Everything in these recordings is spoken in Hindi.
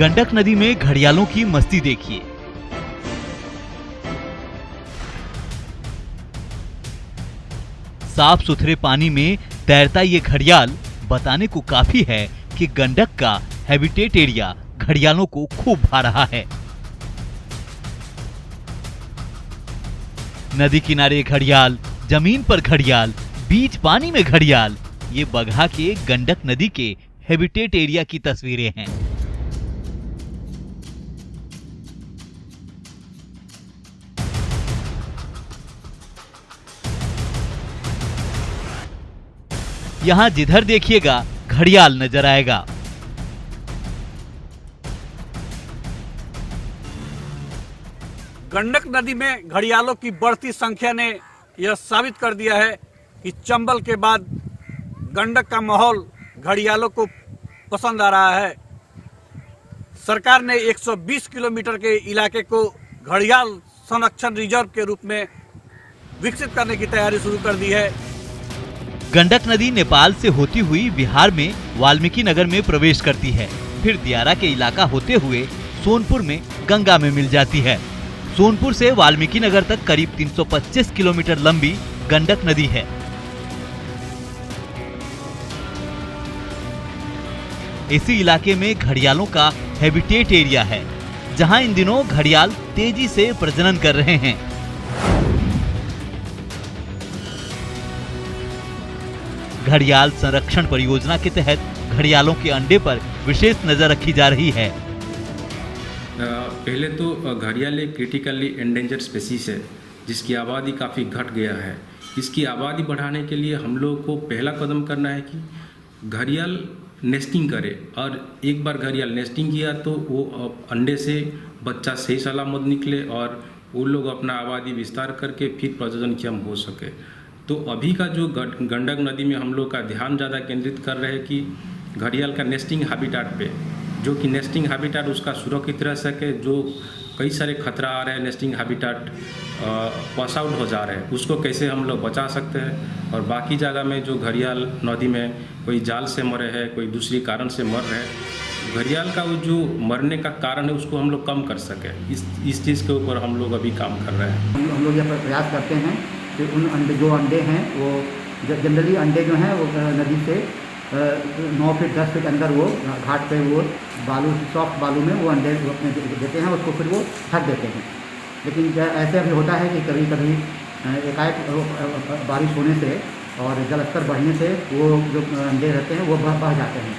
गंडक नदी में घड़ियालों की मस्ती देखिए। साफ सुथरे पानी में तैरता ये घड़ियाल बताने को काफी है कि गंडक का हैबिटेट एरिया घड़ियालों को खूब भा रहा है। नदी किनारे घड़ियाल, जमीन पर घड़ियाल, बीच पानी में घड़ियाल, ये बगहा के गंडक नदी के हैबिटेट एरिया की तस्वीरें हैं। यहां जिधर देखिएगा घड़ियाल नजर आएगा। गंडक नदी में घड़ियालों की बढ़ती संख्या ने यह साबित कर दिया है कि चंबल के बाद गंडक का माहौल घड़ियालों को पसंद आ रहा है। सरकार ने 120 किलोमीटर के इलाके को घड़ियाल संरक्षण रिजर्व के रूप में विकसित करने की तैयारी शुरू कर दी है। गंडक नदी नेपाल से होती हुई बिहार में वाल्मीकि नगर में प्रवेश करती है, फिर दियारा के इलाका होते हुए सोनपुर में गंगा में मिल जाती है। सोनपुर से वाल्मीकि नगर तक करीब 325 किलोमीटर लंबी गंडक नदी है। इसी इलाके में घड़ियालों का हैबिटेट एरिया है, जहां इन दिनों घड़ियाल तेजी से प्रजनन कर रहे हैं। घड़ियाल संरक्षण परियोजना के तहत घड़ियालों के अंडे पर विशेष नजर रखी जा रही है। पहले तो घड़ियाल एक क्रिटिकली एंडेंजर्ड स्पीशीज है, जिसकी आबादी काफ़ी घट गया है। इसकी आबादी बढ़ाने के लिए हम लोग को पहला कदम करना है कि घड़ियाल नेस्टिंग करे, और एक बार घड़ियाल नेस्टिंग किया तो वो अंडे से बच्चा सही सलामत निकले और वो लोग अपना आबादी विस्तार करके फिर प्रजननक्षम हो सके। तो अभी का जो गंडक नदी में हम लोग का ध्यान ज़्यादा केंद्रित कर रहे हैं कि घड़ियाल का नेस्टिंग हैबिटेट पे, जो कि नेस्टिंग हैबिटेट उसका सुरक्षित रह सके। जो कई सारे खतरा आ रहे हैं, नेस्टिंग हैबिटेट पास आउट हो जा रहे हैं, उसको कैसे हम लोग बचा सकते हैं। और बाकी जगह में जो घड़ियाल नदी में कोई जाल से मरे हैं, कोई दूसरी कारण से मर रहे हैं, घड़ियाल का वो जो मरने का कारण है उसको हम लोग कम कर सकें, इस चीज़ के ऊपर हम लोग अभी काम कर रहे हैं। हम लोग यह प्रयास करते हैं कि उन जो अंडे हैं वो जनरली अंडे जो हैं वो नदी से 9 फीट 10 फीट अंदर वो घाट पे वो बालू, सॉफ्ट बालू में वो अंडे अपने देते हैं, उसको फिर वो ढक देते हैं। लेकिन ऐसे अभी होता है कि कभी कभी एकाएक बारिश होने से और जल स्तर बढ़ने से वो जो अंडे रहते हैं वो बह जाते हैं।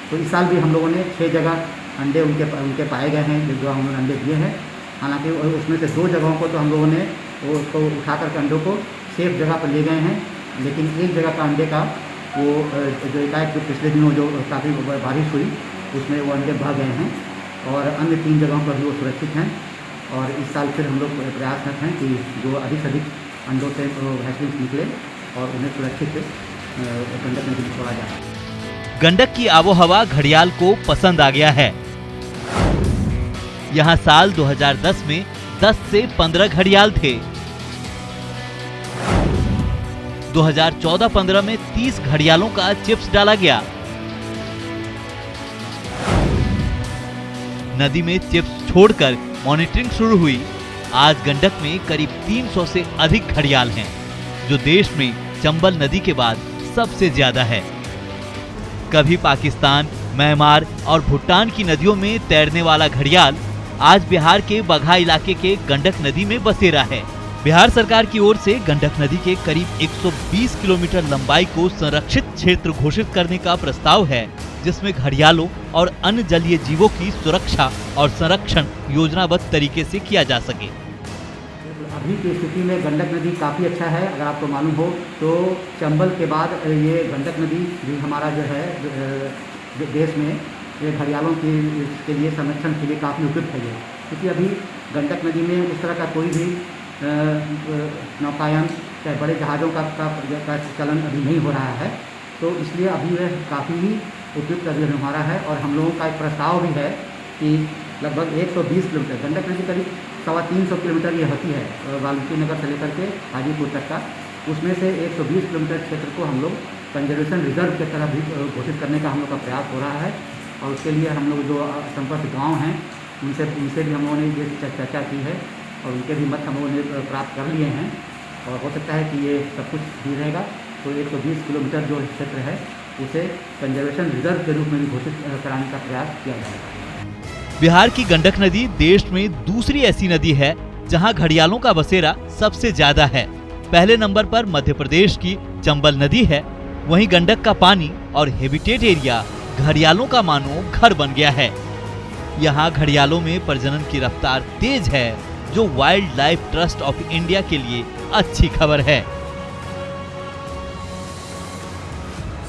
तो इस साल भी हम लोगों ने 6 जगह अंडे उनके पाए गए हैं, जो हम लोगों ने अंडे दिए हैं। हालांकि उसमें से 2 जगहों को तो हम लोगों ने उसको उठा करके अंडों को सेफ जगह पर ले गए हैं, लेकिन एक जगह का अंडे का वो जो एकाएक जो पिछले दिनों जो काफ़ी बारिश हुई उसमें वो अंडे बह गए हैं, और अन्य 3 जगहों पर भी वो सुरक्षित हैं। और इस साल फिर हम लोग प्रयासरत हैं कि जो अधिक से अधिक अंडों से हैचलिंग्स निकले और उन्हें सुरक्षित गंडक नदी में छोड़ा जाए। गंडक की आबोहवा घड़ियाल को पसंद आ गया है। यहाँ साल 2010 में 10 से 15 घड़ियाल थे। 2014-15 में 30 घड़ियालों का चिप्स डाला गया। नदी में चिप्स छोड़कर मॉनिटरिंग शुरू हुई। आज गंडक में करीब 300 से अधिक घड़ियाल हैं, जो देश में चंबल नदी के बाद सबसे ज्यादा है। कभी पाकिस्तान, म्यांमार और भूटान की नदियों में तैरने वाला घड़ियाल आज बिहार के बगहा इलाके के गंडक नदी में बसेरा है। बिहार सरकार की ओर से गंडक नदी के करीब 120 किलोमीटर लंबाई को संरक्षित क्षेत्र घोषित करने का प्रस्ताव है, जिसमें घड़ियालों और अन्य जलीय जीवों की सुरक्षा और संरक्षण योजनाबद्ध तरीके से किया जा सके। अभी की स्थिति में गंडक नदी काफ़ी अच्छा है। अगर आपको मालूम हो तो चंबल के बाद ये गंडक नदी भी हमारा जो है देश में ये घड़ियालों के लिए संरक्षण के लिए काफ़ी उपयुक्त है। क्योंकि अभी गंडक नदी में इस तरह का कोई भी नौकायान चाहे बड़े जहाज़ों का चलन अभी नहीं हो रहा है, तो इसलिए अभी यह काफ़ी ही उपयुक्त अभी हमारा है। और हम लोगों का एक प्रस्ताव भी है कि लगभग 120 किलोमीटर गंडक नदी करीब 350 किलोमीटर ये होती है वाल्मीकि नगर से लेकर के हाजीपुर तक का, उसमें से 120 किलोमीटर क्षेत्र को हम लोग कंजर्वेशन रिजर्व की तरह भी घोषित करने का हम लोग का प्रयास हो रहा है। और उसके लिए हम लोग जो संपर्क गांव हैं उनसे भी हम लोगों ने ये चर्चा की है और उनके भी मत हम लोगों ने प्राप्त कर लिए हैं और हो सकता है कि ये सब कुछ भी रहेगा। तो 120 किलोमीटर जो क्षेत्र है उसे कंजर्वेशन रिजर्व के रूप में भी घोषित कराने का प्रयास किया जाएगा। बिहार की गंडक नदी देश में दूसरी ऐसी नदी है जहां घड़ियालों का बसेरा सबसे ज्यादा है। पहले नंबर पर मध्य प्रदेश की चंबल नदी है। वहीं गंडक का पानी और हैबिटेट एरिया घड़ियालों का मानो घर बन गया है। यहाँ घड़ियालों में प्रजनन की रफ्तार तेज है, जो wild life trust of India के लिए अच्छी खबर है।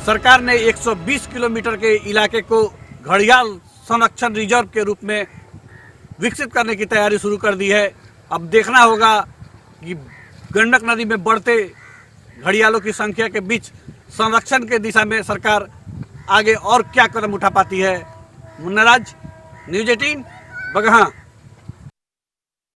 सरकार ने 120 किलोमीटर के इलाके को घड़ियाल संरक्षण रिजर्व के रूप में विकसित करने की तैयारी शुरू कर दी है। अब देखना होगा कि गंडक नदी में बढ़ते घड़ियालों की संख्या के बीच संरक्षण के दिशा में सरकार आगे और क्या कदम उठा पाती है। मुन्नाराज, न्यूज़ 18, बगहा।